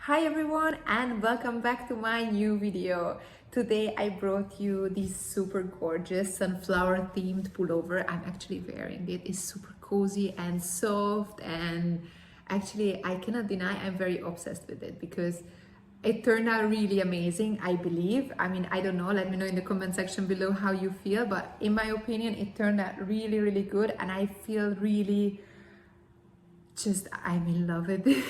Hi everyone and welcome back to my new video. Today I brought you this super gorgeous sunflower themed pullover. I'm actually wearing it. It's super cozy and soft, and actually I cannot deny I'm very obsessed with it because it turned out really amazing, I believe. I mean, I don't know, let me know in the comment section below how you feel, but in my opinion it turned out really good, and I feel really I'm in love with it.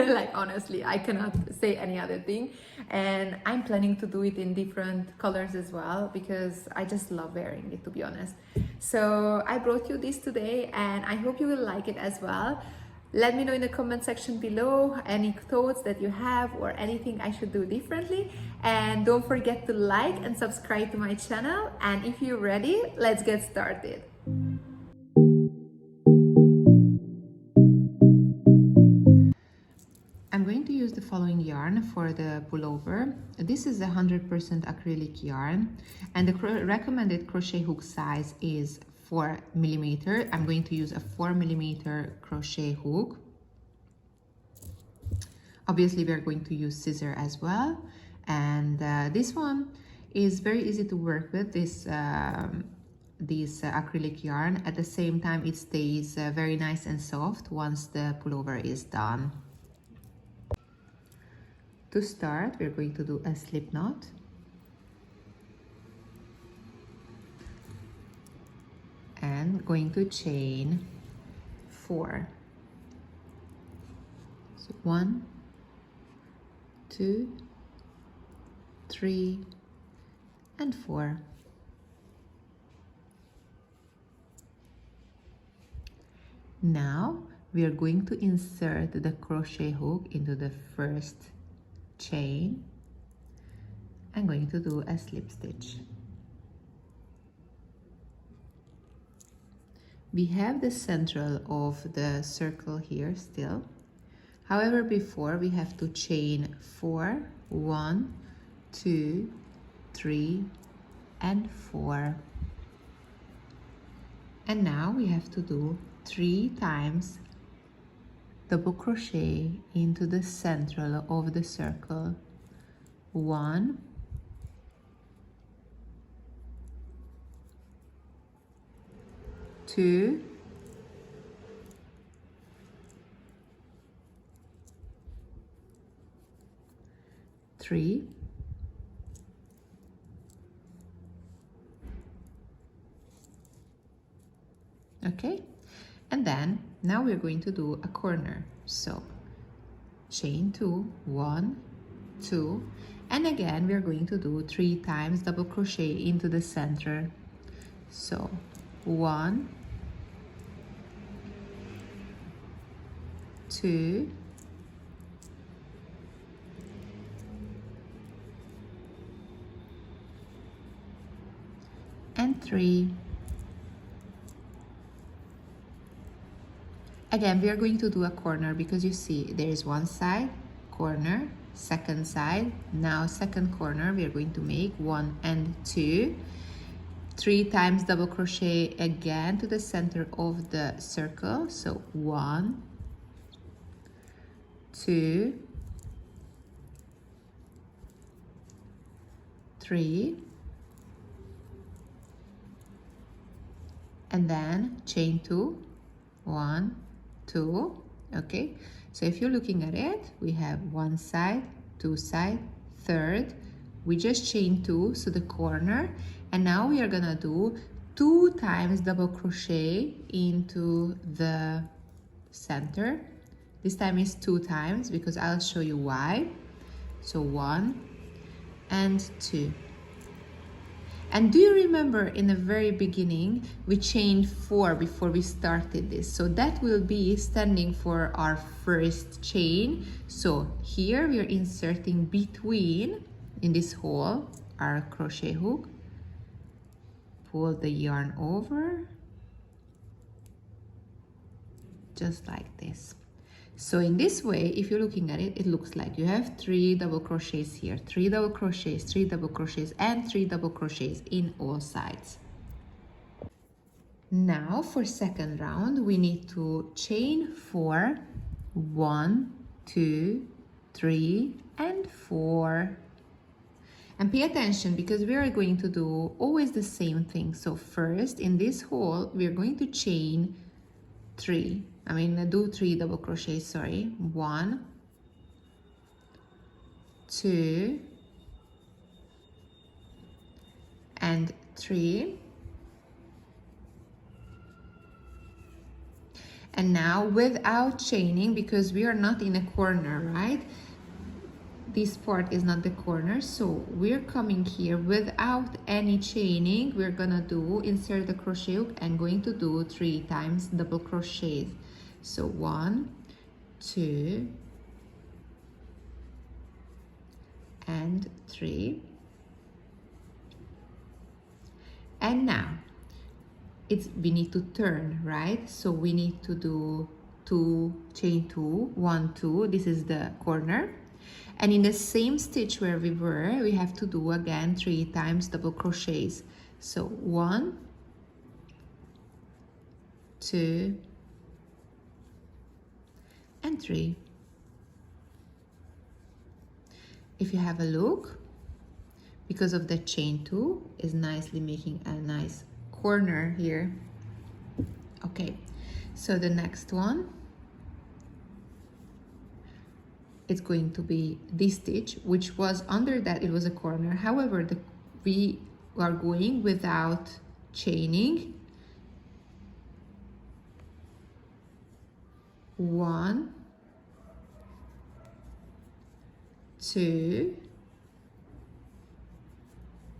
Like, honestly, I cannot say any other thing. And I'm planning to do it in different colors as well because I just love wearing it, to be honest. So I brought you this today and I hope you will like it as well. Let me know in the comment section below any thoughts that you have or anything I should do differently. And don't forget to like and subscribe to my channel. And if you're ready, let's get started. I'm going to use the following yarn for the pullover. This is 100% acrylic yarn, and the recommended crochet hook size is 4mm. I'm going to use a 4mm crochet hook. Obviously, we're going to use scissors as well, and this one is very easy to work with. This acrylic yarn. At the same time, it stays very nice and soft once the pullover is done. To start, we're going to do a slip knot. And going to chain 4. So 1, 2, 3, and 4. Now we are going to insert the crochet hook into the first chain. I'm going to do a slip stitch. We have the central of the circle here still. However, before we have to chain 4, 1, 2, 3, and 4. And now we have to do 3 times double crochet into the central of the circle. 1, 2, 3, okay, and then now we're going to do a corner. So chain 2, 1, 2, and again we're going to do 3 times double crochet into the center. So 1, 2, 3. Again, we are going to do a corner because you see there is one side, corner, second side, now second corner. We are going to make 1 and 2, 3 times double crochet again to the center of the circle. So 1, 2, 3, and then chain 2, 1, 2. Okay, so if you're looking at it, we have one side, two side, third, we just chain 2, so the corner, and now we are gonna do 2 times double crochet into the center. This time is 2 times because I'll show you why. So 1 and 2. And do you remember in the very beginning we chained 4 before we started this? So that will be standing for our first chain. So here we are inserting between, in this hole, our crochet hook. Pull the yarn over, just like this. So in this way, if you're looking at it, it looks like you have 3 double crochets here, 3 double crochets, 3 double crochets, and 3 double crochets in all sides. Now for second round, we need to chain 4, 1, 2, 3 and 4. And pay attention because we are going to do always the same thing. So first in this hole, we're going to chain 3. Do 3 double crochets, sorry. 1, 2, and 3. And now without chaining, because we are not in a corner, right? This part is not the corner, so we're coming here without any chaining. We're gonna do insert the crochet hook and going to do 3 times double crochets. So 1, 2, and 3. And now we need to turn, right? So we need to do 2, chain 2, 1, 2. This is the corner. And in the same stitch where we were, we have to do again 3 times double crochets. So 1, 2, and 3. If you have a look, because of the chain 2 is nicely making a nice corner here. Okay, so the next one, it's going to be this stitch, which was under that it was a corner. However, we are going without chaining. 1, 2,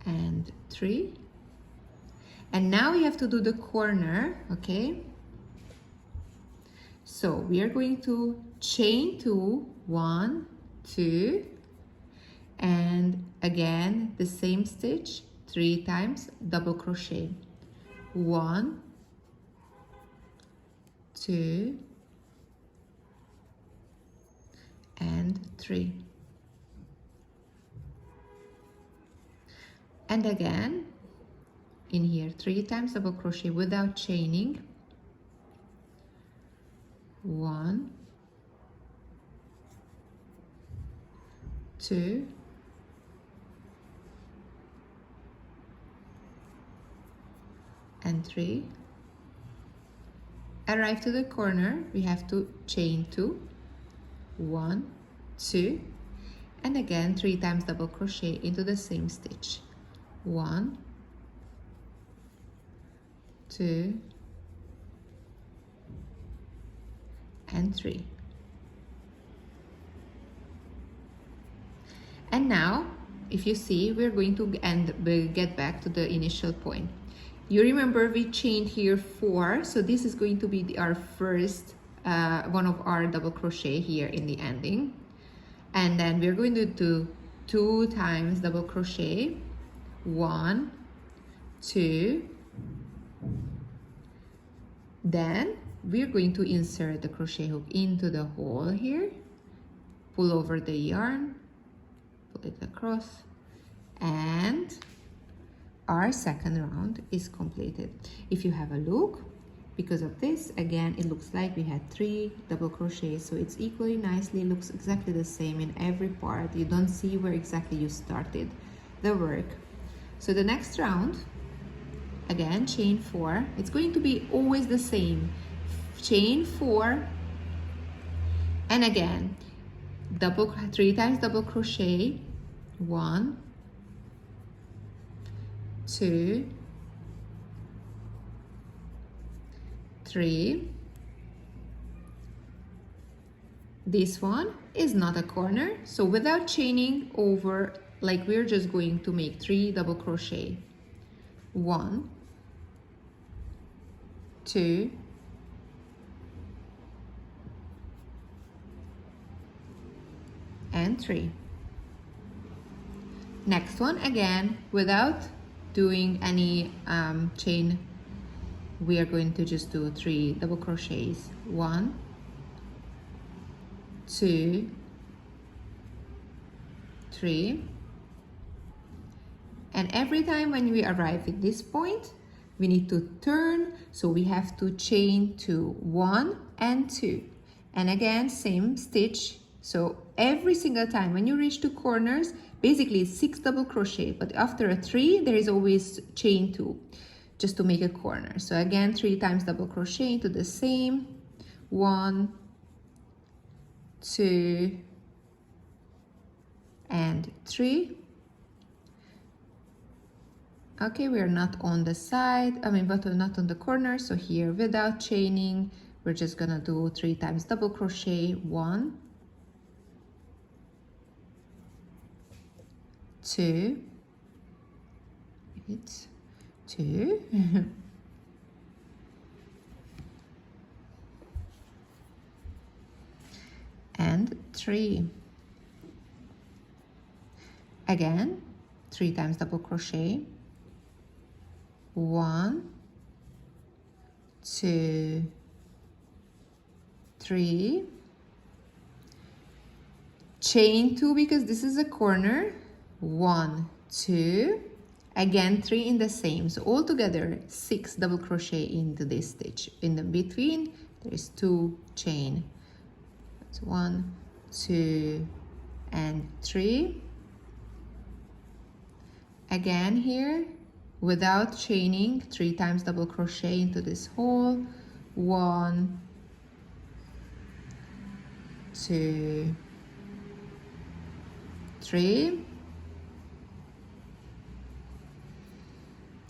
and 3. And now we have to do the corner, okay? So we are going to chain 2, 1, 2, and again the same stitch 3 times double crochet. 1, 2, and 3. And again in here 3 times double crochet without chaining. 1, 2, and 3. Arrive to the corner, we have to chain 2, 1, 2, and again 3 times double crochet into the same stitch. 1, 2, and 3. And now, if you see, we're going to get back to the initial point. You remember we chained here 4, so this is going to be our first one of our double crochet here in the ending. And then we're going to do 2 times double crochet. 1, 2. Then we're going to insert the crochet hook into the hole here, pull over the yarn, pull it across, and our second round is completed. If you have a look, because of this, again, it looks like we had 3 double crochets, so it's equally nicely, looks exactly the same in every part. You don't see where exactly you started the work. So the next round, again, chain 4. It's going to be always the same. Chain 4, and again, 3 times double crochet. 1, 2, 3. This one is not a corner, so without chaining over, like we're just going to make 3 double crochet. 1, 2, and 3. Next one, again, without doing any chain, we are going to just do 3 double crochets. 1, 2, 3. And every time when we arrive at this point, we need to turn, so we have to chain 2, 1 and 2. And again, same stitch, So every single time when you reach two corners, basically it's 6 double crochet, but after a 3 there is always chain 2 just to make a corner. So again, 3 times double crochet into the same, 1, 2 and 3. Okay, we are not on the side, but not on the corner, so here without chaining we're just gonna do 3 times double crochet, 1, 2, 2 and 3. Again, 3 times double crochet, 1, 2, 3, chain 2 because this is a corner, 1, 2, again 3 in the same, so all together 6 double crochet into this stitch. In the between there is 2 chain. It's 1, 2 and 3. Again here without chaining, 3 times double crochet into this hole, 1, 2, 3.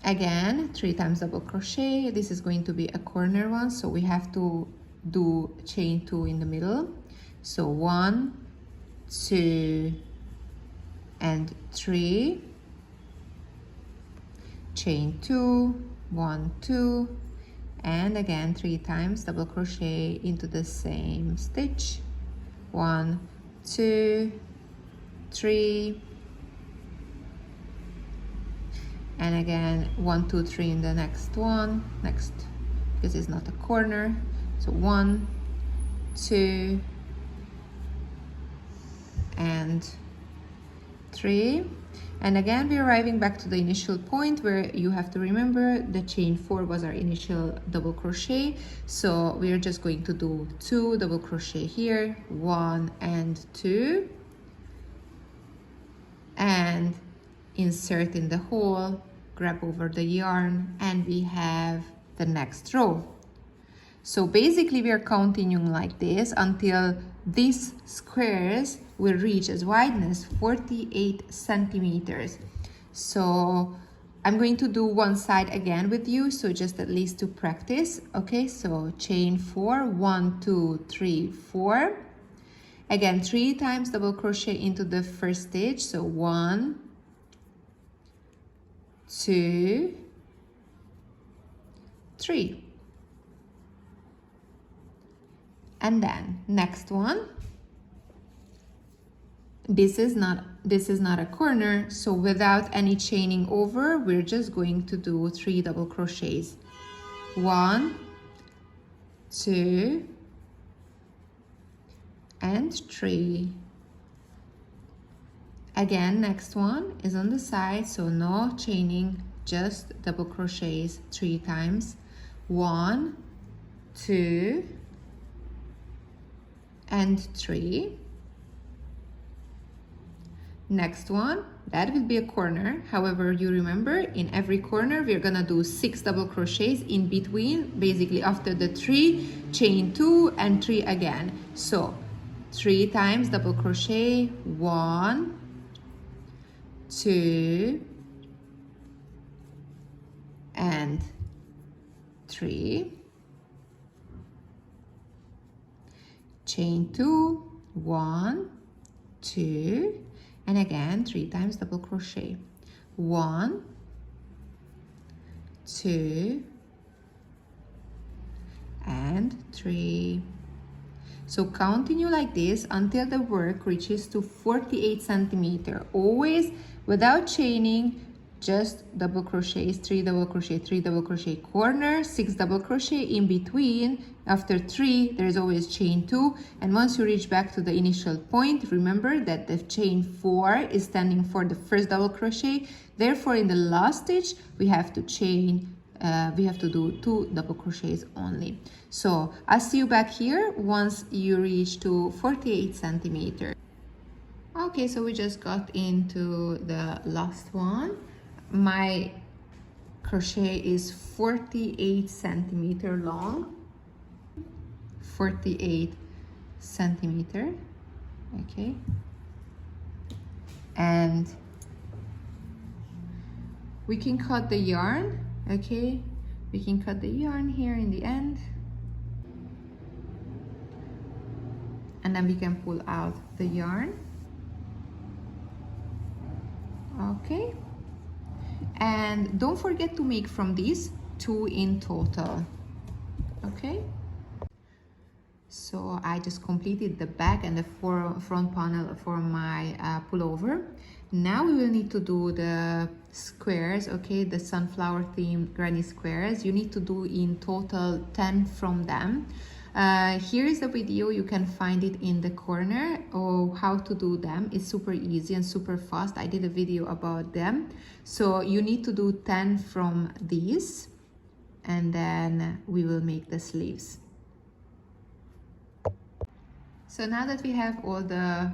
Again 3 times double crochet. This is going to be a corner one, so we have to do chain 2 in the middle. So 1, 2 and 3, chain 2, 1, 2, and again 3 times double crochet into the same stitch, 1, 2, 3, and again 1, 2, 3 in the next one, because it's not a corner, so 1, 2 and 3. And again we're arriving back to the initial point where you have to remember the chain 4 was our initial double crochet, so we are just going to do 2 double crochet here, 1 and 2, and insert in the hole, grab over the yarn, and we have the next row. So basically we are continuing like this until these squares will reach as wideness 48 centimeters. So I'm going to do one side again with you, so just at least to practice. Okay, so chain 4, 1, 2, 3, 4. Again 3 times double crochet into the first stitch, so 1, 2, 3. And then next one, this is not a corner, so without any chaining over, we're just going to do 3 double crochets, 1, 2 and 3. Again, next one is on the side, so no chaining, just double crochets 3 times, 1, 2 and 3. Next one, that will be a corner. However, you remember in every corner we're gonna do 6 double crochets in between, basically after the 3, chain 2 and 3 again. So 3 times double crochet, 1, 2 and 3, chain 2, 1, 2, and again 3 times double crochet, 1, 2 and 3. So continue like this until the work reaches to 48 centimeters, always without chaining, just double crochets, 3 double crochet, 3 double crochet, corner, 6 double crochet in between. After 3 there is always chain 2, and once you reach back to the initial point, remember that the chain 4 is standing for the first double crochet, therefore in the last stitch we have to chain we have to do 2 double crochets only. So I'll see you back here once you reach to 48 centimeters. Okay, so we just got into the last one. My crochet is 48 centimeter long, 48 centimeter, okay, and we can cut the yarn, okay, we can cut the yarn here in the end, and then we can pull out the yarn, okay, and don't forget to make from these 2 in total, okay. So I just completed the back and the front panel for my pullover. Now we will need to do the squares, okay, the sunflower themed granny squares. You need to do in total 10 from them. Here is the video, you can find it in the corner of how to do them. It's super easy and super fast. I did a video about them. So you need to do 10 from these, and then we will make the sleeves. So now that we have all the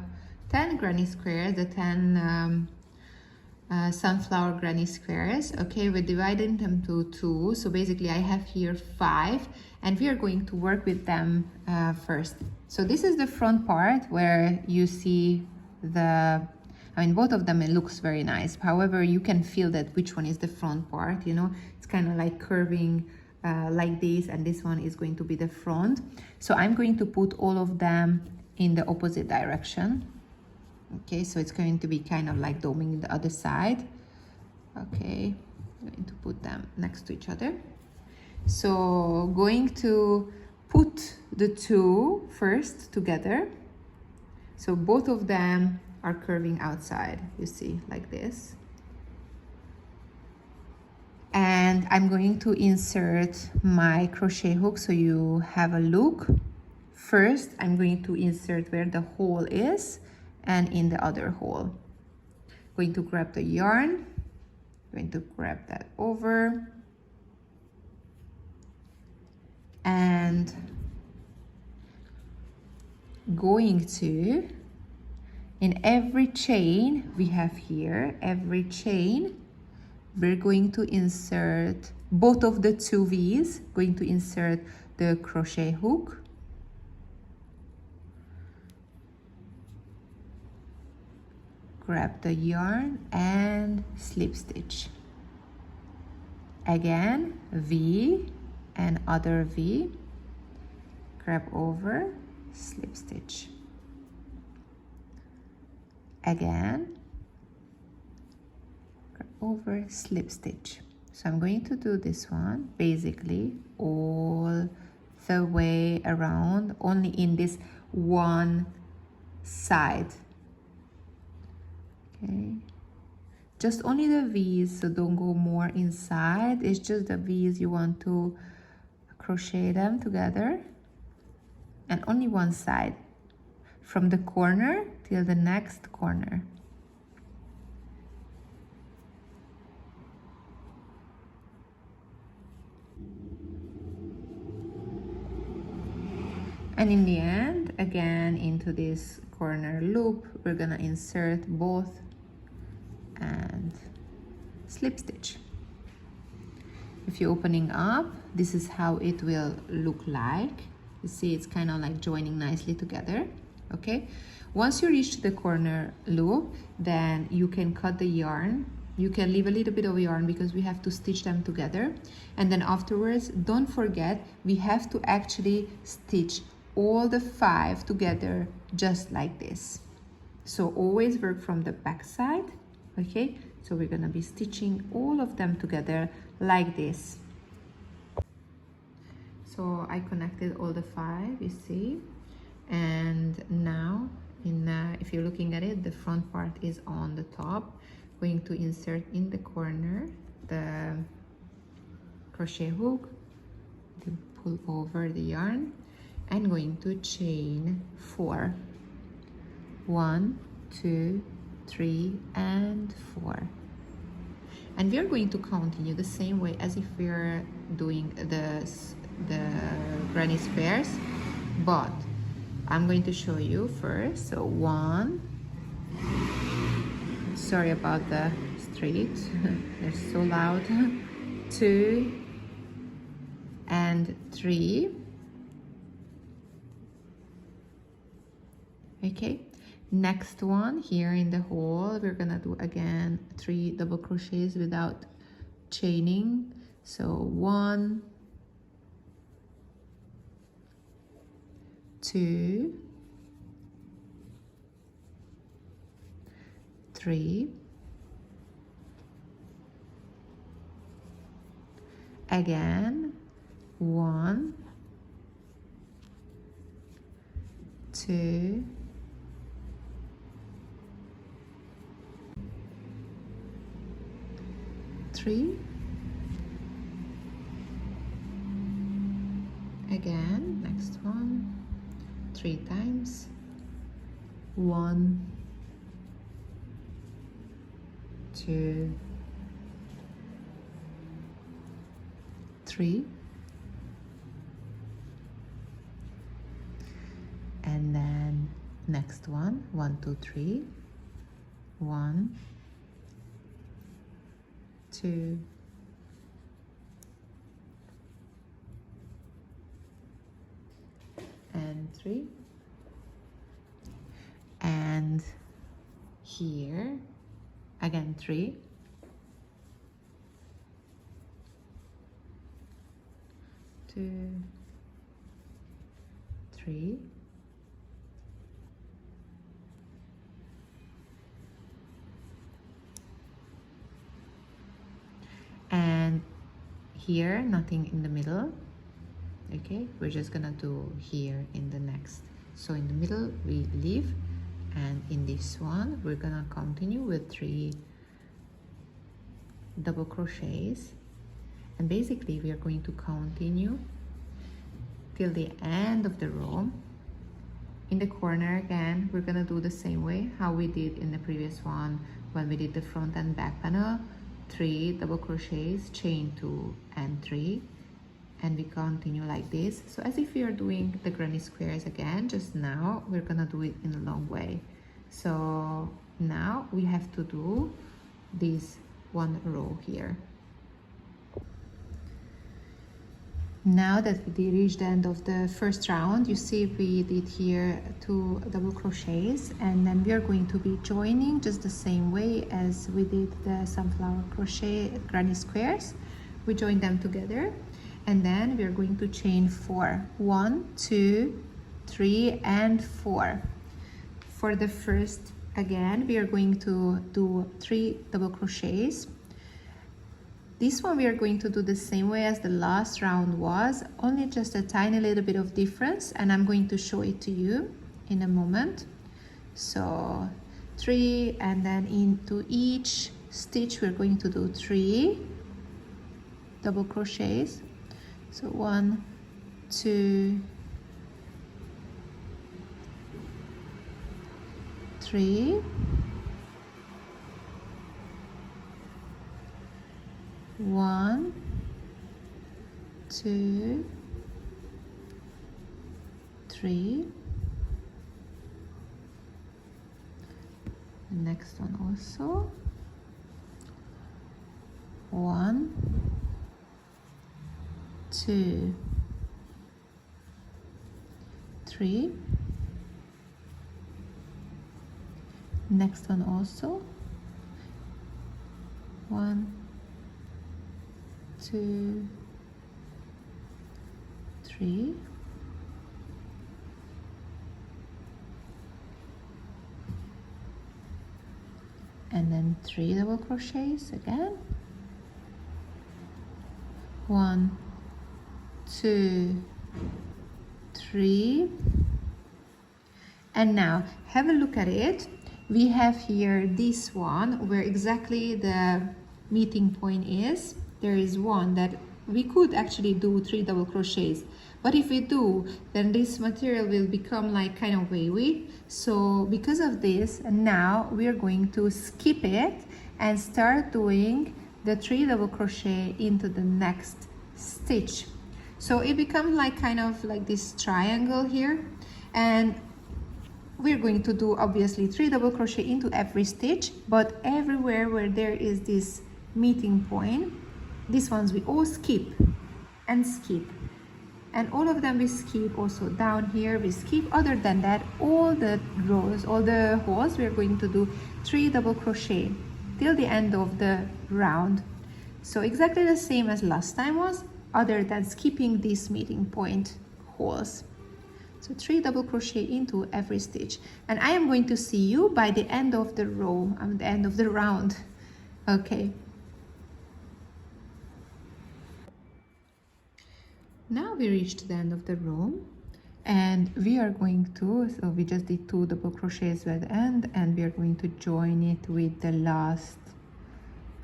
10 granny squares, the 10 sunflower granny squares, okay, we're dividing them to 2. So basically I have here 5, and we are going to work with them first. So this is the front part where you see both of them, it looks very nice. However, you can feel that which one is the front part, you know, it's kind of like curving like this, and this one is going to be the front. So I'm going to put all of them in the opposite direction. Okay, so it's going to be kind of like doming the other side. Okay, I'm going to put them next to each other. So going to put the 2 first together. So both of them are curving outside, you see, like this. And I'm going to insert my crochet hook so you have a look. First, I'm going to insert where the hole is and in the other hole. Going to grab the yarn, going to grab that over, and going to, in every chain we have here, every chain, we're going to insert both of the 2 V's, going to insert the crochet hook, grab the yarn and slip stitch. Again, V and other V, grab over, slip stitch. Again, grab over, slip stitch. So I'm going to do this one basically all the way around, only in this one side. Okay, just only the V's, so don't go more inside. It's just the V's, you want to crochet them together, and only one side, from the corner till the next corner. And in the end, again, into this corner loop, we're gonna insert both and slip stitch. If you're opening up, this is how it will look like. You see, it's kind of like joining nicely together. Okay, once you reach the corner loop, then you can cut the yarn. You can leave a little bit of yarn because we have to stitch them together, and then afterwards, don't forget, we have to actually stitch all the 5 together just like this. So always work from the back side. Okay, so we're gonna be stitching all of them together like this. So I connected all the 5, you see, and now if you're looking at it, the front part is on the top. Going to insert in the corner the crochet hook, to pull over the yarn, and going to chain 4. 1, 2, 3 and 4. And we are going to continue the same way as if we are doing the granny squares, but I'm going to show you first. So 1, sorry about the street, they're so loud, 2 and 3. Okay, next one here in the hole, we're gonna do again 3 double crochets without chaining. So 1, 2, 3, again 1, 2, 3, again, next one, 3 times, 1, 2, 3, and then next one, 1, 2, 3, 1, 2, 3, and here again 3, 2, 3, and here nothing in the middle. Okay, we're just gonna do here in the next. So in the middle we leave, and in this one we're gonna continue with 3 double crochets, and basically we are going to continue till the end of the row. In the corner again, we're gonna do the same way how we did in the previous one when we did the front and back panel. 3 double crochets, chain 2 and 3, and we continue like this. So as if we are doing the granny squares again, just now we're gonna do it in a long way. So now we have to do this one row here. Now that we reached the end of the first round, you see we did here 2 double crochets, and then we are going to be joining just the same way as we did the sunflower crochet granny squares. We join them together, and then we are going to chain 4. 1, 2, 3, and 4. For the first, again, we are going to do 3 double crochets. This one we are going to do the same way as the last round was, only just a tiny little bit of difference, and I'm going to show it to you in a moment. So 3, and then into each stitch we're going to do 3 double crochets. So 1, 2, 3, 1, 2, 3, the next one also, 1, 2, 3, next one also, 1, 2, 3, and then 3 double crochets again, 1, 2, 3, and now have a look at it. We have here this one where exactly the meeting point is. There is one that we could actually do 3 double crochets, but if we do, then this material will become like kind of wavy. So because of this, now we are going to skip it and start doing the 3 double crochet into the next stitch. So it becomes like kind of like this triangle here, and we're going to do obviously 3 double crochet into every stitch, but everywhere where there is this meeting point, these ones we all skip and skip, and all of them we skip. Also down here we skip. Other than that, all the rows, all the holes, we're going to do 3 double crochet till the end of the round. So exactly the same as last time was, other than skipping these meeting point holes. So 3 double crochet into every stitch, and I am going to see you by the end of the row, at the end of the round. Okay. Now we reached the end of the row, and we are going to, so we just did 2 double crochets at the end, and we are going to join it with the last,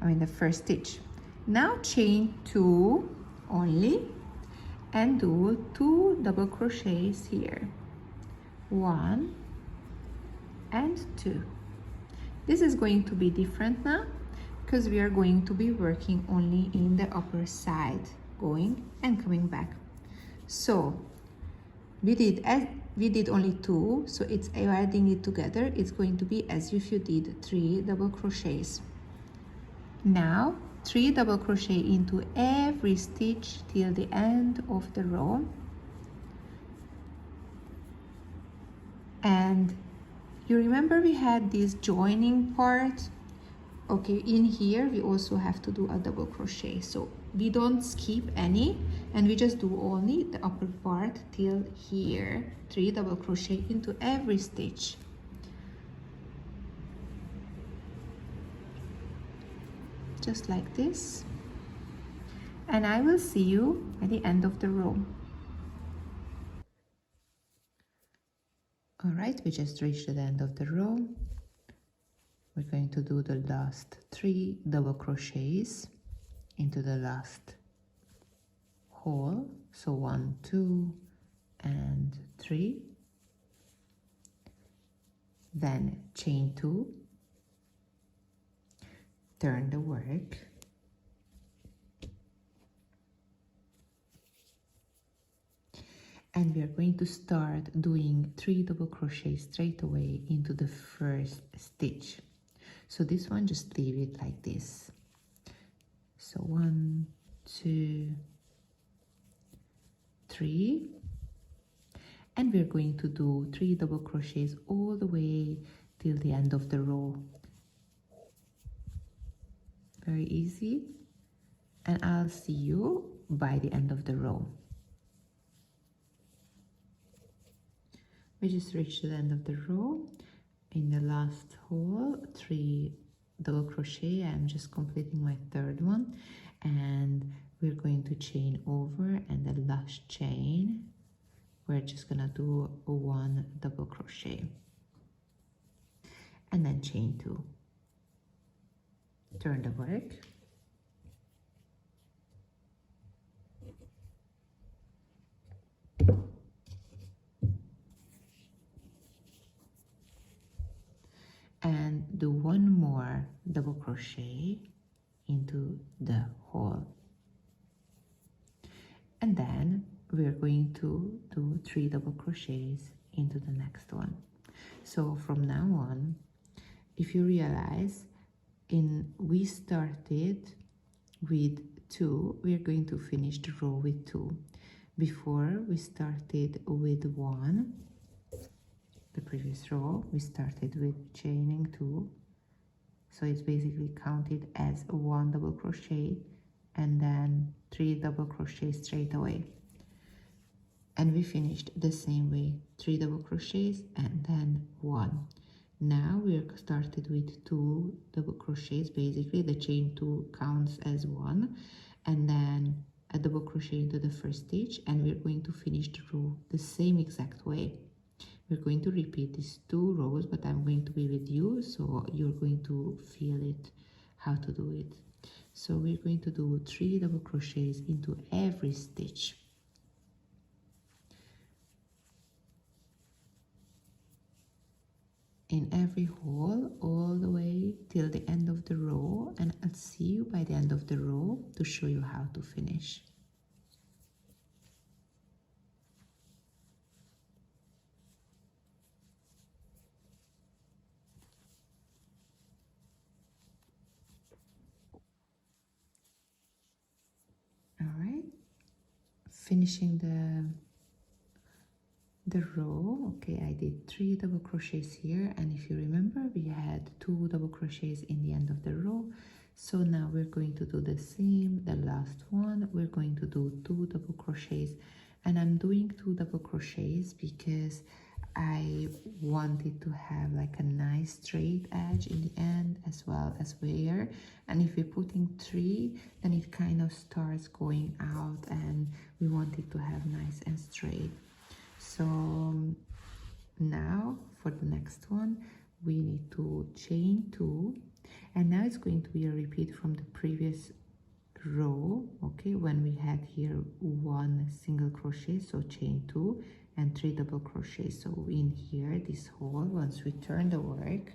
the first stitch. Now chain 2 only and do 2 double crochets here, 1 and 2. This is going to be different now because we are going to be working only in the upper side, going and coming back. So we did only 2, so it's adding it together, it's going to be as if you did 3 double crochets. Now 3 double crochet into every stitch till the end of the row, and you remember we had this joining part. Okay, in here we also have to do a double crochet, so we don't skip any, and we just do only the upper part till here. 3 double crochet into every stitch. Just like this, and I will see you at the end of the row. All right, we just reached the end of the row. We're going to do the last 3 double crochets into the last hole, so 1, 2 and 3, then chain 2, turn the work, and we are going to start doing 3 double crochets straight away into the first stitch. So this one, just leave it like this. So 1, 2, 3, and we're going to do 3 double crochets all the way till the end of the row. Very easy, and I'll see you by the end of the row. We just reached the end of the row. In the last hole, 3 double crochet. I'm just completing my third one, and we're going to chain over, and the last chain we're just gonna do 1 double crochet and then chain 2. Turn the work, and do 1 more double crochet into the hole, and then we're going to do 3 double crochets into the next one. So from now on, if you realize, we started with 2, we're going to finish the row with 2. Before we started with 1, the previous row we started with chaining 2, so it's basically counted as 1 double crochet and then 3 double crochet straight away, and we finished the same way, 3 double crochets and then 1. Now we started with 2 double crochets, basically the chain 2 counts as 1, and then a double crochet into the first stitch, and we're going to finish the row the same exact way. We're going to repeat these 2 rows, but I'm going to be with you, so you're going to feel it, how to do it. So we're going to do 3 double crochets into every stitch. in every hole all the way till the end of the row, and I'll see you by the end of the row to show you how to finish. All right, finishing the row. Okay, I did 3 double crochets here, and if you remember, we had 2 double crochets in the end of the row. So now we're going to do the same, the last one. We're going to do 2 double crochets, and I'm doing 2 double crochets because I wanted to have like a nice straight edge in the end as well as where, and if we're putting 3, then it kind of starts going out, and we want it to have nice and straight. So now for the next one, we need to chain 2, and now it's going to be a repeat from the previous row. Okay, when we had here 1 single crochet, so chain 2 and 3 double crochets. So in here, this hole, once we turn the work,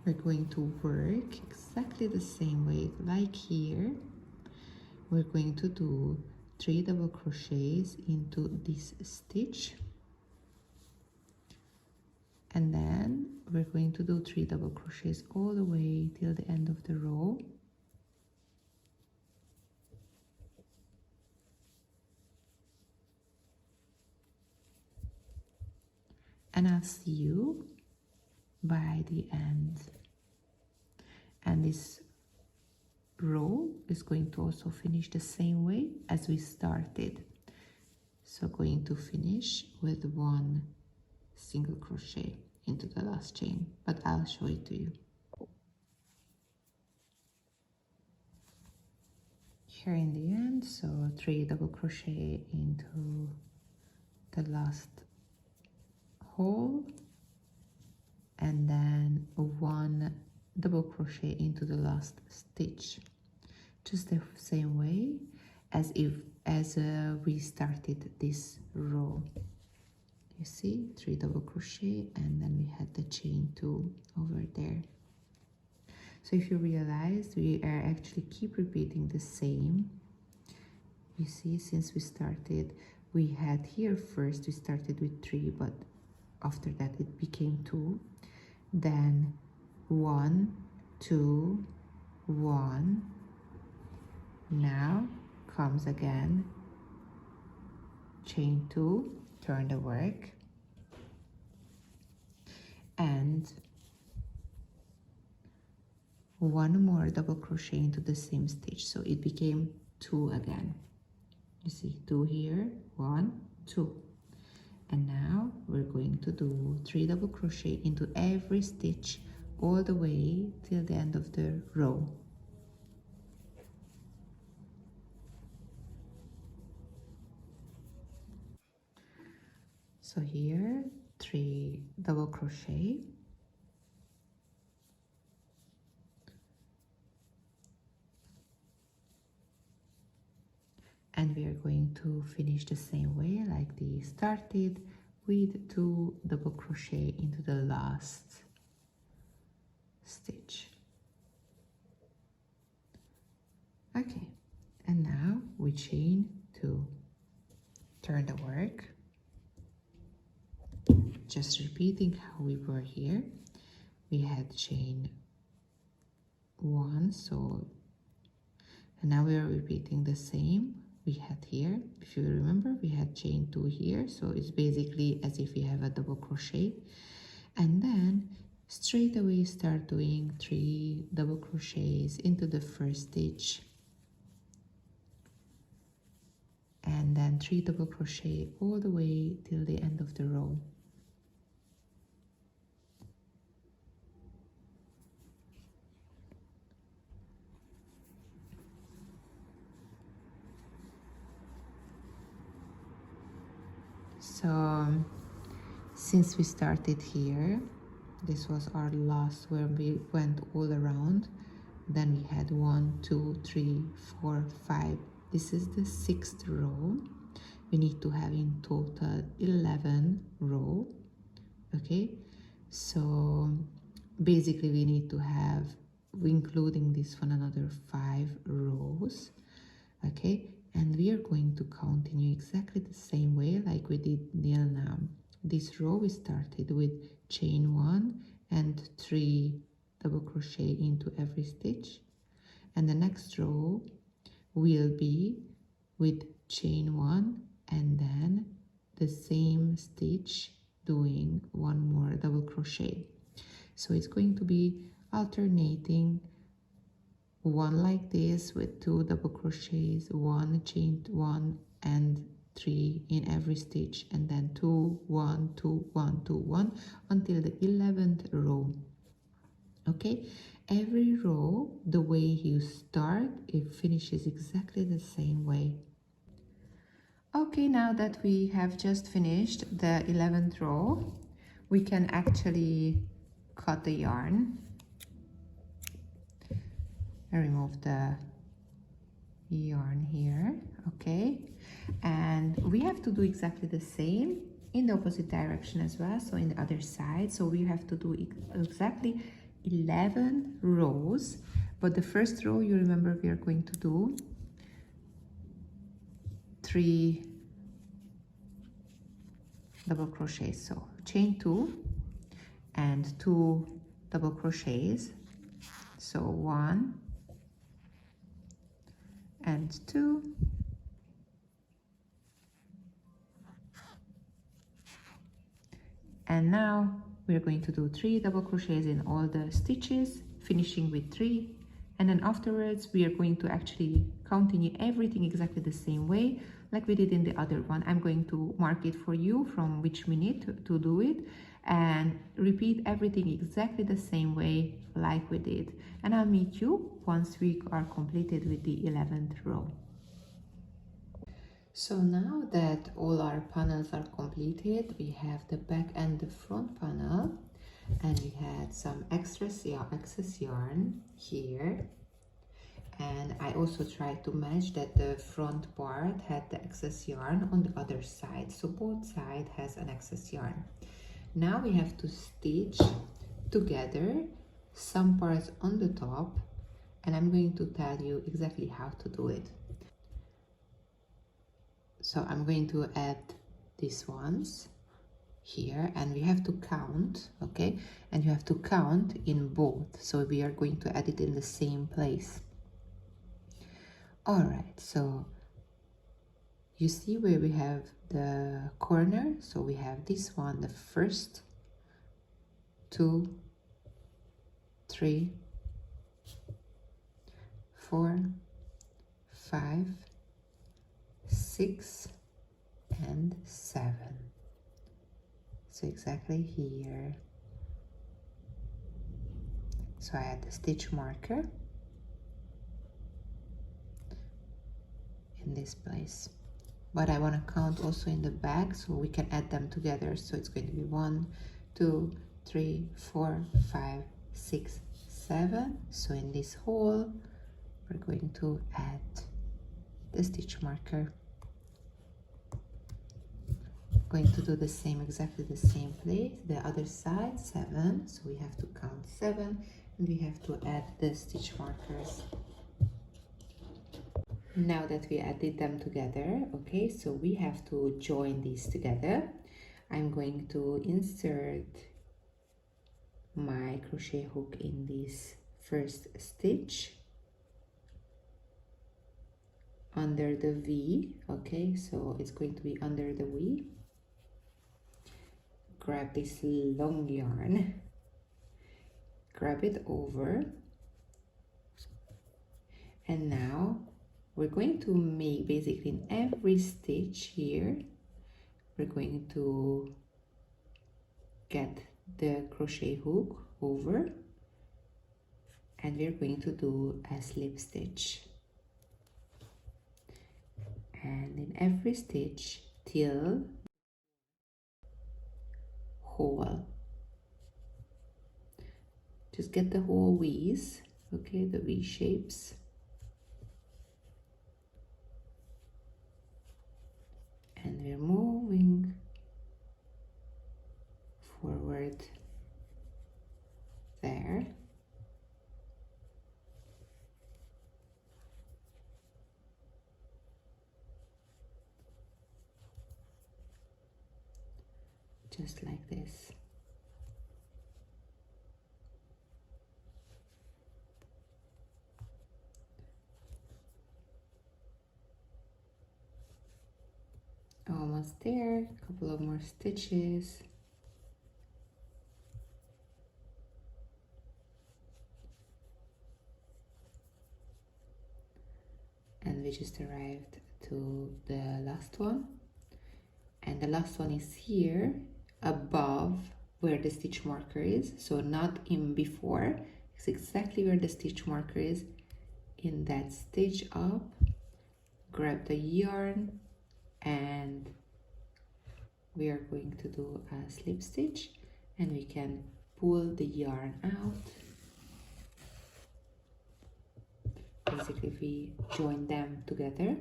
we're going to work exactly the same way like here. We're going to do 3 double crochets into this stitch, and then we're going to do 3 double crochets all the way till the end of the row. And I'll see you by the end. And this row is going to also finish the same way as we started. So going to finish with 1 single crochet into the last chain, but I'll show it to you. Here in the end, so 3 double crochet into the last hole, and then 1 double crochet into the last stitch, just the same way as we started this row. You see, 3 double crochet, and then we had the chain 2 over there. So if you realize, we are actually keep repeating the same. You see, since we started, we had here first we started with 3, but after that it became 2, then 1, 2, 1. Now comes again chain 2, turn the work, and 1 more double crochet into the same stitch, so it became 2 again. You see, 2 here, 1, 2. And now we're going to do 3 double crochet into every stitch all the way till the end of the row. So here, 3 double crochet, and we are going to finish the same way like we started, with 2 double crochet into the last stitch. Okay, and now we chain 2, turn the work, just repeating how we were here. We had chain 1, so, and now we are repeating the same we had here. If you remember, we had chain 2 here, so it's basically as if we have a double crochet, and then straight away start doing 3 double crochets into the first stitch, and then 3 double crochet all the way till the end of the row. So since we started here, this was our last where we went all around, then we had 1, 2, 3, 4, 5. This is the 6th row. we need to have in total 11 row. Okay, so basically we need to have, including this one, another 5 rows. Okay, and we are going to continue exactly the same way like we did till now. This row we started with chain 1 and 3 double crochet into every stitch, and the next row will be with chain 1 and then the same stitch doing 1 more double crochet. So it's going to be alternating, one like this with 2 double crochets, 1 chain 1 and 3 in every stitch, and then 2 1 2 1 2 1 until the 11th row. Okay, every row, the way you start, it finishes exactly the same way. Okay, now that we have just finished the 11th row, we can actually cut the yarn and remove the yarn here. Okay, and we have to do exactly the same in the opposite direction as well, so in the other side. So we have to do exactly 11 rows, but the first row, you remember, we are going to do 3 double crochets. So chain 2 and 2 double crochets, so 1 and 2, and now we're going to do 3 double crochets in all the stitches, finishing with 3, and then afterwards we are going to actually continue everything exactly the same way like we did in the other one. I'm going to mark it for you from which minute to do it, and repeat everything exactly the same way like we did, and I'll meet you once we are completed with the 11th row. So now that all our panels are completed, we have the back and the front panel, and we had some excess yarn here, and I also tried to match that the front part had the excess yarn on the other side, so both sides has an excess yarn. Now we have to stitch together some parts on the top, and I'm going to tell you exactly how to do it. So I'm going to add these ones here, and we have to count, okay, and you have to count in both, so we are going to add it in the same place. All right, so you see where we have the corner, so we have this one, the first 2 3 4 5 6 and 7, so exactly here. So I add the stitch marker in this place, but I want to count also in the back so we can add them together. So it's going to be 1 2 3 4 5 6 7. So in this hole we're going to add the stitch marker. Going to do the same, exactly the same place, the other side, 7, so we have to count 7, and we have to add the stitch markers. Now that we added them together, okay, so we have to join these together. I'm going to insert my crochet hook in this first stitch under the V, okay, so it's going to be under the V. Grab this long yarn, grab it over, and now we're going to make, basically in every stitch here, we're going to get the crochet hook over, and we're going to do a slip stitch, and in every stitch till hole, just get the whole V's, okay, the V shapes, and we're moving forward there. Just like this. Almost there, a couple of more stitches. And we just arrived to the last one. And the last one is here above where the stitch marker is. So not in before, it's exactly where the stitch marker is. In that stitch up, grab the yarn, and we are going to do a slip stitch, and we can pull the yarn out. Basically we join them together,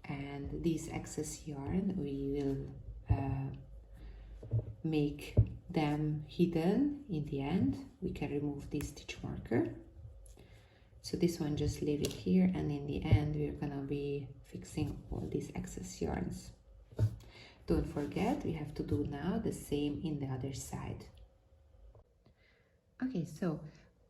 and this excess yarn we will make them hidden in the end. We can remove this stitch marker. So this one, just leave it here, and in the end we're gonna be fixing all these excess yarns. Don't forget, we have to do now the same in the other side. Okay, so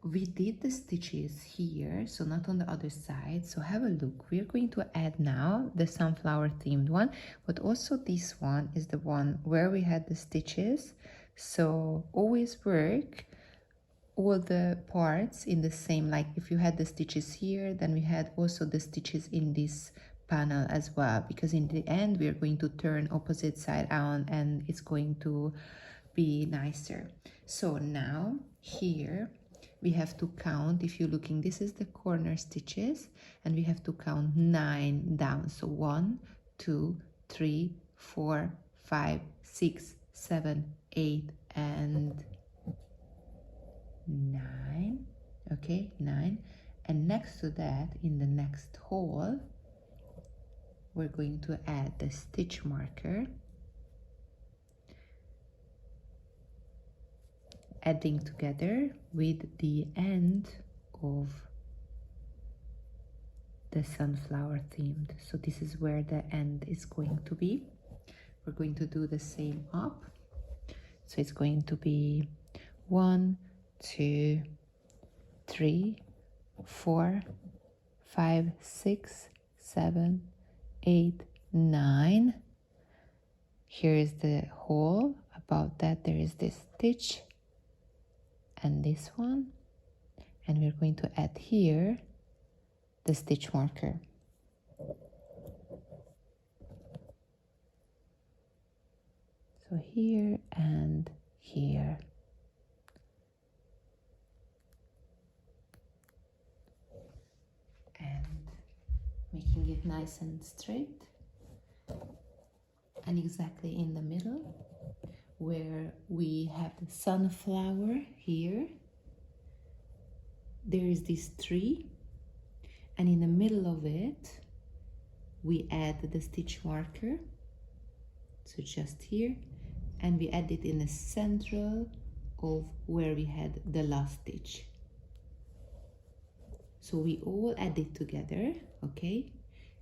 we did the stitches here, so not on the other side. So have a look. We're going to add now the sunflower themed one, but also this one is the one where we had the stitches. So always work all the parts in the same, like if you had the stitches here, then we had also the stitches in this panel as well, because in the end we are going to turn opposite side on and it's going to be nicer. So now here we have to count. If you're looking, this is the corner stitches, and we have to count 9 down. So 1, 2, 3, 4, 5, 6, 7, 8, and 9. Okay, 9. And next to that, in the next hole, we're going to add the stitch marker, adding together with the end of the sunflower themed. So this is where the end is going to be. We're going to do the same up. So it's going to be 1, 2, 3, 4, 5, 6, 7, 8, 9. Here is the hole. Above that there is this stitch and this one, and we're going to add here the stitch marker. So here and here. And making it nice and straight, and exactly in the middle where we have the sunflower here, there is this tree, and in the middle of it we add the stitch marker, so just here, and we add it in the central of where we had the last stitch. So we all add it together, okay?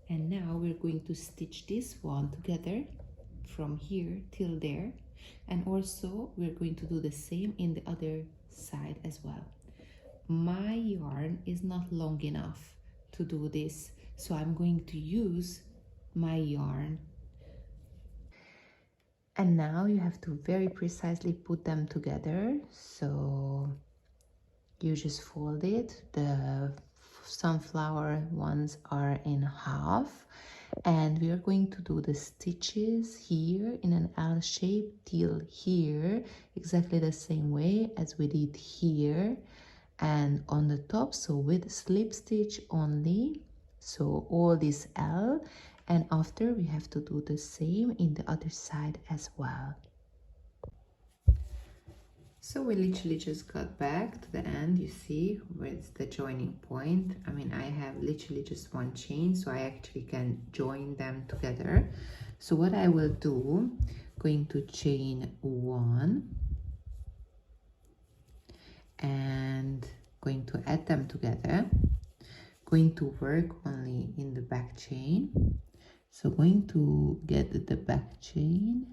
And now we're going to stitch this one together from here till there, and also we're going to do the same in the other side as well. My yarn is not long enough to do this, so I'm going to use my yarn. And now you have to very precisely put them together. So you just fold it. The sunflower ones are in half, and we are going to do the stitches here in an L shape till here, exactly the same way as we did here and on the top, so with slip stitch only, so all this L, and after we have to do the same in the other side as well. So we literally just got back to the end, you see, with the joining point. I mean, I have literally just one chain, so I actually can join them together. So what I will do, going to chain 1 and going to add them together, going to work only in the back chain. So going to get the back chain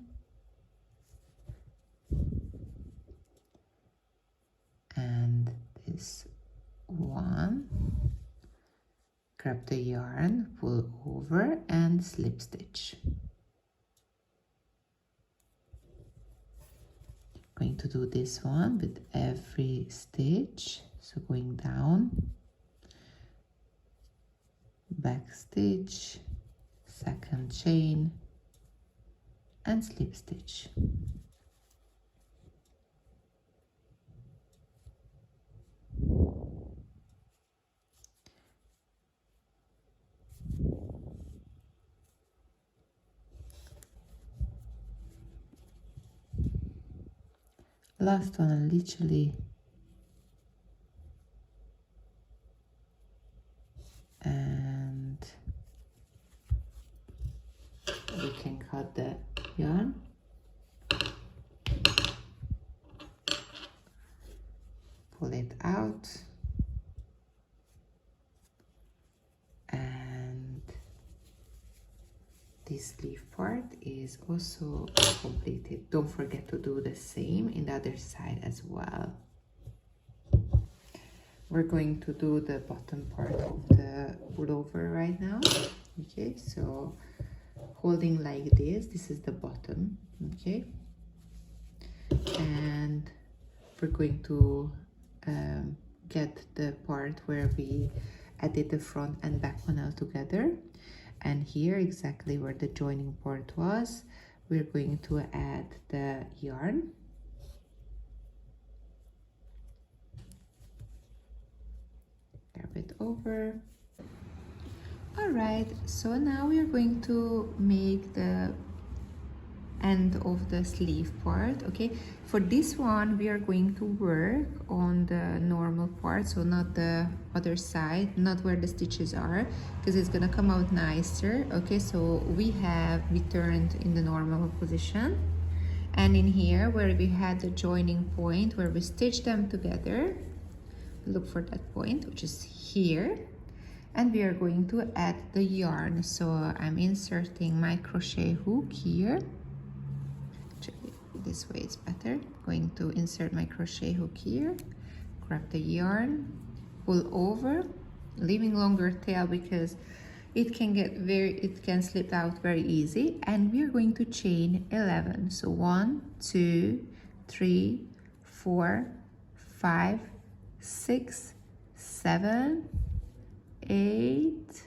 and this one, grab the yarn, pull over and slip stitch. Going to do this one with every stitch, so going down, back stitch, second chain and slip stitch. Last one, literally, and we can cut the yarn, pull it out, and this sleeve part is also completed. Don't forget to do the same in the other side as well. We're going to do the bottom part of the pullover right now. Okay, so holding like this is the bottom, okay? And we're going to get the part where we added the front and back panel together. And here, exactly where the joining part was, we're going to add the yarn. Grab it over. All right, so now we are going to make the end of the sleeve part. Okay, for this one we are going to work on the normal part, so not the other side, not where the stitches are, because it's gonna come out nicer. Okay, so we turned in the normal position, and in here where we had the joining point where we stitched them together, look for that point, which is here, and we are going to add the yarn. So I'm inserting my crochet hook here. Actually, this way it's better. Going to insert my crochet hook here, grab the yarn, pull over, leaving longer tail because it can slip out very easy, and we are going to chain 11. So 1, 2, 3, 4, 5, 6, 7, 8,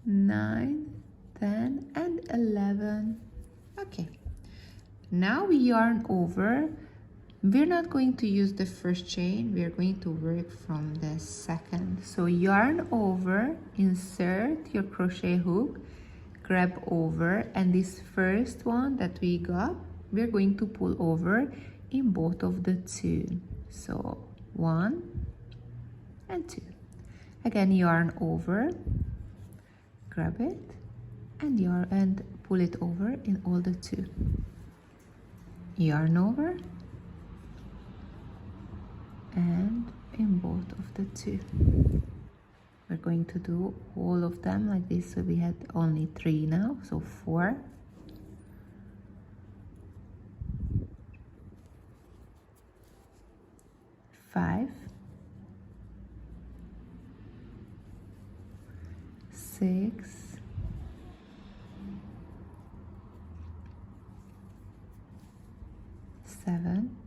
9, 10, and 11. Okay, now we yarn over. We're not going to use the first chain, we're going to work from the second. So yarn over, insert your crochet hook, grab over, and this first one that we got, we're going to pull over in both of the two. So 1 and 2. Again, yarn over, grab it, and pull it over in all the 2. Yarn over, and in both of the 2. We're going to do all of them like this. So we had only 3 now, so 4, 5, 6, 7,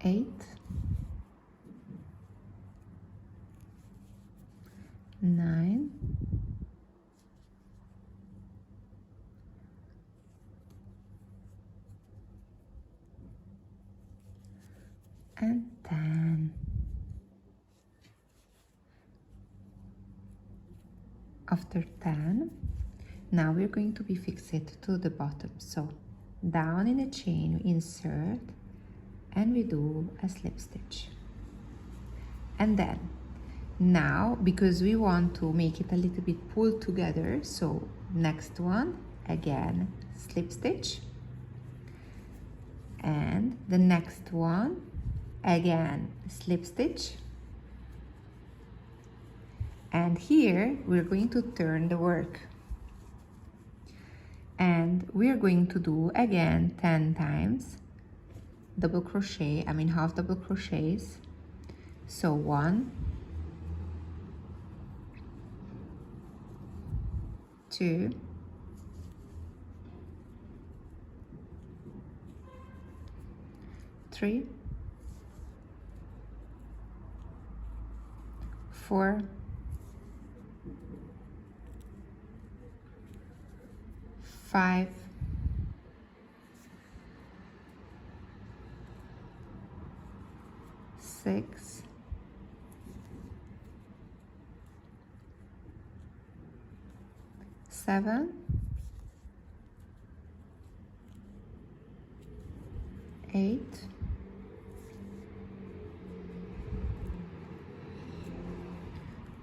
8, 9, and 10. After 10, now we're going to be fixed to the bottom. So down in the chain we insert and we do a slip stitch, and then Now, because we want to make it a little bit pulled together, so next one, again, slip stitch. And the next one, again, slip stitch. And here we're going to turn the work. And we're going to do again 10 times double crochet, half double crochets. So 1, 2, 3, 4, 5, 6, 7, 8,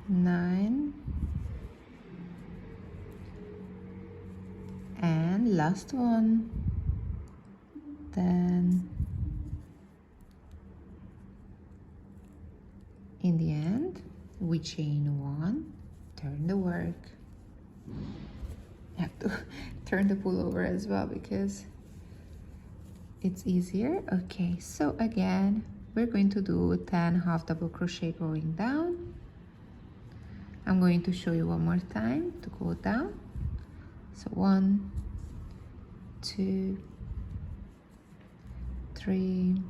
9, and last one, 10. In the end, we chain 1, turn the work. I have to turn the pullover as well because it's easier. Okay, so again, we're going to do 10 half double crochet going down. I'm going to show you one more time to go down. So 1, 2, 3,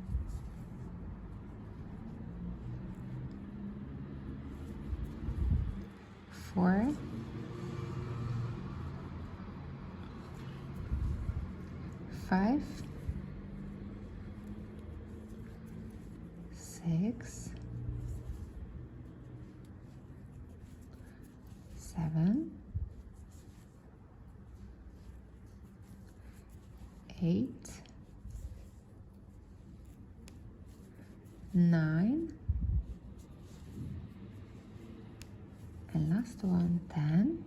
4, 5, 6, 7, 8, 9, and last one, 10.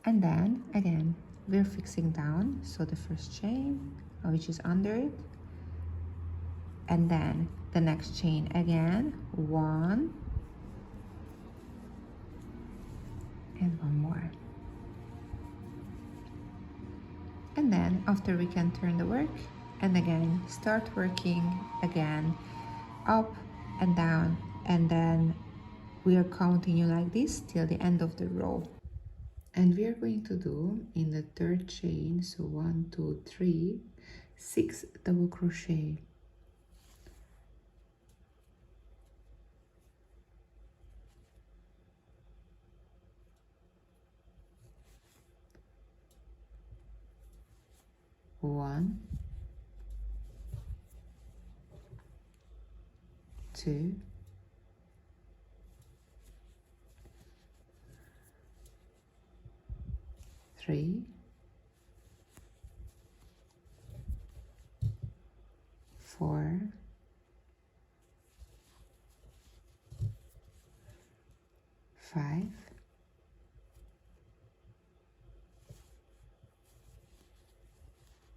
And then again, we're fixing down, so the first chain, which is under it, and then the next chain again, 1, and 1 more. And then after we can turn the work, and again start working again up and down, and then we are continue like this till the end of the row. And we are going to do in the third chain, so 1, 2, 3, 6 double crochet. One, 2, 3, 4, 5,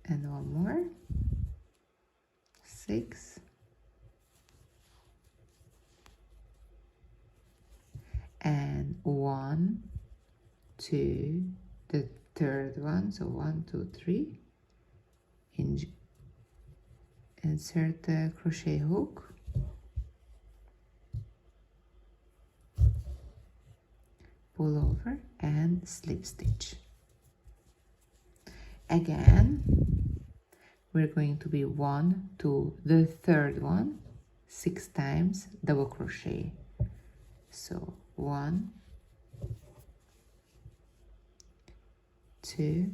and 1 more, 6, and 1, 2, the third one, so 1, 2, 3, insert the crochet hook, pull over and slip stitch. Again, we're going to be 1 to the third one 6 times double crochet. So 1, 2,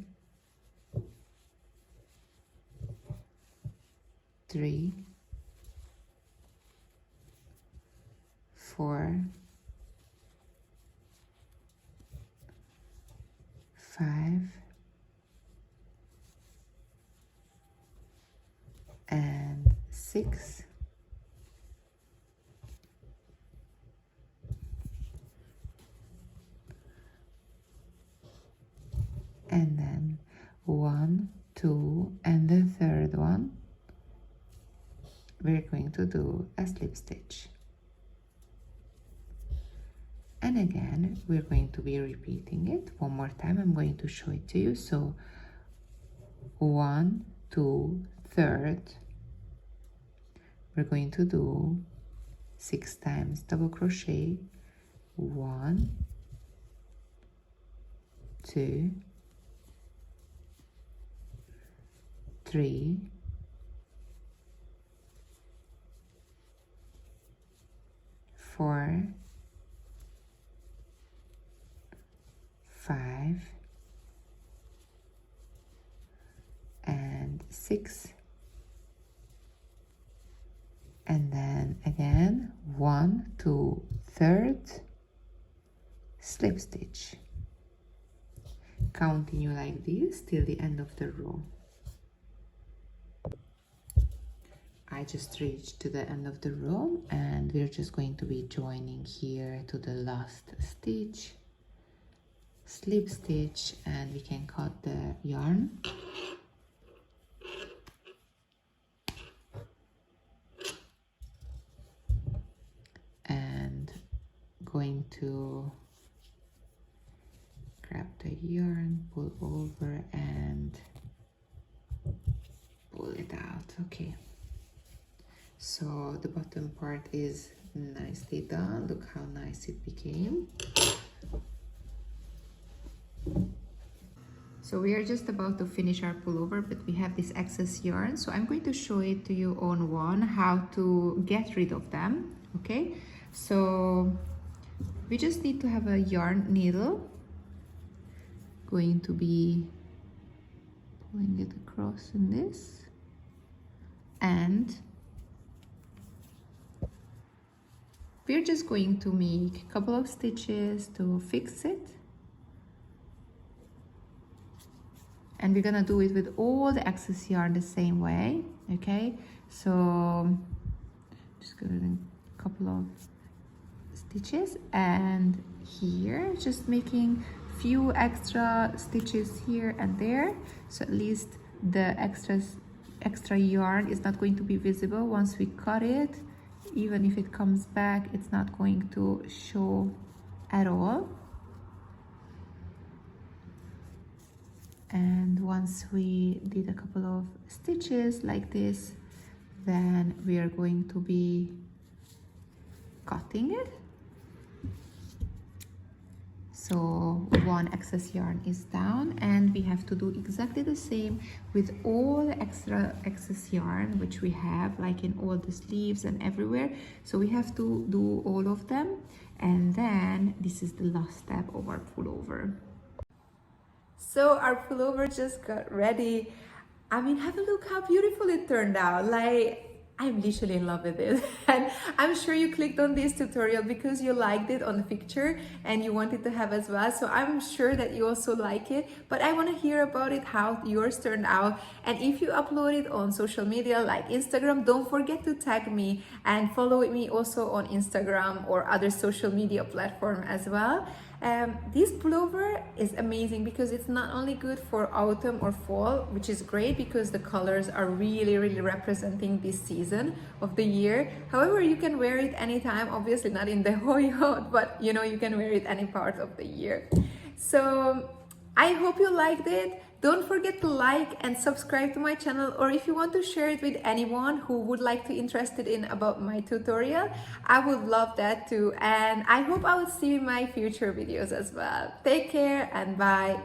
3, 4, 5, and 6, and then 1, 2, and the third one we're going to do a slip stitch. And again, we're going to be repeating it one more time. I'm going to show it to you. So 1, 2, third, we're going to do 6 times double crochet, 1, 2, 3, 4, 5, and 6, and then again 1, 2, third, slip stitch. Continue like this till the end of the row. I just reached to the end of the row, and we're just going to be joining here to the last stitch, slip stitch, and we can cut the yarn. And going to grab the yarn, pull over and pull it out. Okay, so the bottom part is nicely done. Look how nice it became. So we are just about to finish our pullover, but we have this excess yarn, so I'm going to show it to you on one how to get rid of them. Okay, so we just need to have a yarn needle. Going to be pulling it across in this, and we're just going to make a couple of stitches to fix it, and we're gonna do it with all the excess yarn the same way. Okay, so just go in a couple of stitches, and here just making few extra stitches here and there, so at least the extra yarn is not going to be visible once we cut it. Even if it comes back, it's not going to show at all. And once we did a couple of stitches like this, then we are going to be cutting it. So one excess yarn is down, and we have to do exactly the same with all the excess yarn which we have, like in all the sleeves and everywhere. So we have to do all of them, and then this is the last step of our pullover. So our pullover just got ready. I mean, have a look how beautiful it turned out. Like, I'm literally in love with it. And I'm sure you clicked on this tutorial because you liked it on the picture and you wanted to have as well. So I'm sure that you also like it, but I want to hear about it, how yours turned out. And if you upload it on social media like Instagram, don't forget to tag me and follow me also on Instagram or other social media platform as well. This pullover is amazing because it's not only good for autumn or fall, which is great because the colors are really representing this season of the year. However, you can wear it anytime, obviously not in the whole yacht, but you know, you can wear it any part of the year. So I hope you liked it. Don't forget to like and subscribe to my channel, or if you want to share it with anyone who would like to interested in about my tutorial, I would love that too. And I hope I will see you in my future videos as well. Take care and bye.